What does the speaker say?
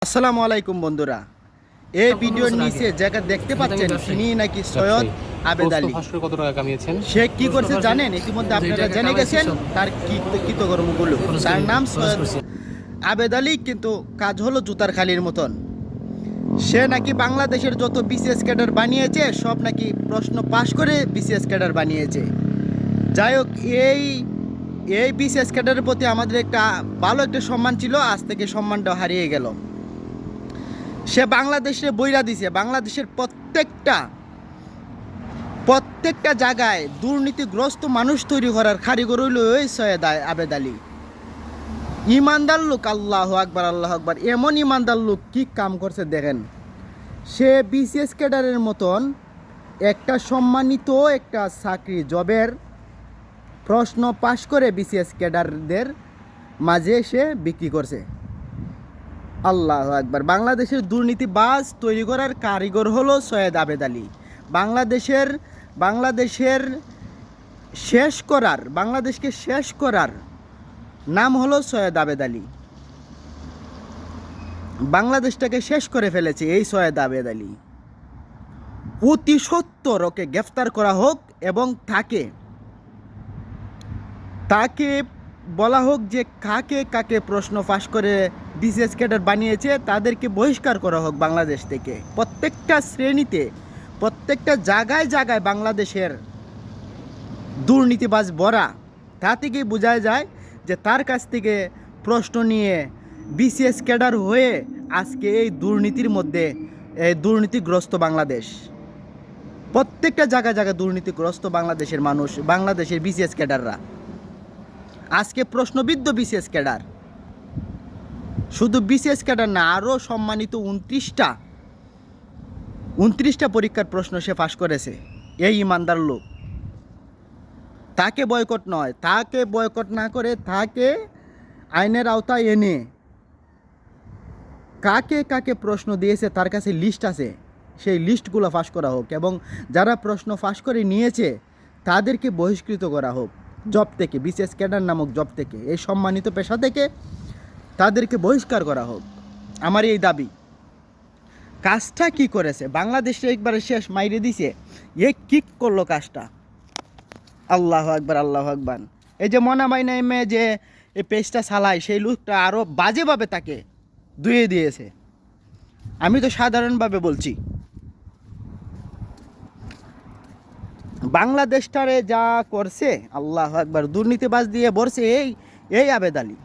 আসসালামু আলাইকুম বন্ধুরা, এই ভিডিওর নিচে জায়গা দেখতে পাচ্ছেন তিনি নাকি সৈয়দ আবেদ আলী। কত টাকা কামিয়েছেন? সে কি করছে জানেন? ইতিমধ্যে আপনারা জেনে গেছেন তার কৃতকর্মগুলো। তার নাম সৈয়দ আবেদ আলী, কিন্তু কাজ হলো জুতার খালির মতন। সে নাকি বাংলাদেশের যত বিসিএস ক্যাডার বানিয়েছে সব নাকি প্রশ্ন পাশ করে বিসিএস ক্যাডার বানিয়েছে। যাই হোক, এই এই বিসিএস ক্যাডারের প্রতি আমাদের একটা ভালো একটা সম্মান ছিল, আজ থেকে সম্মানটা হারিয়ে গেল। সে বাংলাদেশে বইরা দিছে, বাংলাদেশের প্রত্যেকটা জায়গায় দুর্নীতিগ্রস্ত মানুষ তৈরি করার কারিগর হইল ওই সৈয়দ আবেদ আলী। ইমানদার লোক, আল্লাহ আকবার আল্লাহ আকবার। এমন ইমানদার লোক কি কাম করছে দেখেন। সে বিসিএস ক্যাডারের মতন একটা সম্মানিত একটা চাকরি জবের প্রশ্ন পাশ করে বিসিএস ক্যাডারদের মাঝে সে বিক্রি করছে। আল্লাহ আকবার। বাংলাদেশের দুর্নীতিবাজ তৈরি করার কারিগর হলো সৈয়দ আবেদ আলী। বাংলাদেশকে শেষ করার নাম হলো সৈয়দ আবেদ আলী। বাংলাদেশটাকে শেষ করে ফেলেছে এই সৈয়দ আবেদ আলী। অতি সত্বর ওকে গ্রেফতার করা হোক এবং তাকে বলা হোক যে কাকে কাকে প্রশ্ন ফাঁস করে বিসিএস ক্যাডার বানিয়েছে, তাদেরকে বহিষ্কার করা হোক বাংলাদেশ থেকে। প্রত্যেকটা শ্রেণীতে, প্রত্যেকটা জায়গায় জায়গায় বাংলাদেশের দুর্নীতিবাজ ভরা। তা থেকেই বোঝা যায় যে তার কাছ থেকে প্রশ্ন নিয়ে বিসিএস ক্যাডার হয়ে আজকে এই দুর্নীতির মধ্যে, এই দুর্নীতিগ্রস্ত বাংলাদেশ। প্রত্যেকটা জায়গায় জায়গায় দুর্নীতিগ্রস্ত বাংলাদেশের মানুষ, বাংলাদেশের বিসিএস ক্যাডাররা আজকে প্রশ্নবিদ্ধ। বিসিএস ক্যাডার, শুধু বিসিএস ক্যাডার না, আরও সম্মানিত 29টা পরীক্ষার প্রশ্ন সে ফাঁস করেছে। এই ইমানদার লোক, তাকে বয়কট নয়, তাকে বয়কট না করে তাকে আইনের আওতায় এনে কাকে কাকে প্রশ্ন দিয়েছে তার কাছে লিস্ট আছে, সেই লিস্টগুলো ফাঁস করা হোক এবং যারা প্রশ্ন ফাঁস করে নিয়েছে তাদেরকে বহিষ্কৃত করা হোক জব থেকে, বিসিএস ক্যাডার নামক জব থেকে, এই সম্মানিত পেশা থেকে তাদেরকে বহিষ্কার করা হোক। আমার এই দাবি। কাজটা কি করেছে? বাংলাদেশে একবারে শেষ মাইরে দিছে। এ কি করলো কাজটা? আল্লাহ আকবার আল্লাহ আকবার। এই যে মনামাই নামে যে এই পেজটা চালায়, সেই লোকটা আরও বাজেভাবে তাকে ধুয়ে দিয়েছে। আমি তো সাধারণভাবে বলছি, বাংলাদেশটারে যা করছে, আল্লাহ আকবার, দুর্নীতিবাজ দিয়ে বলছে এই আবেদ আলী।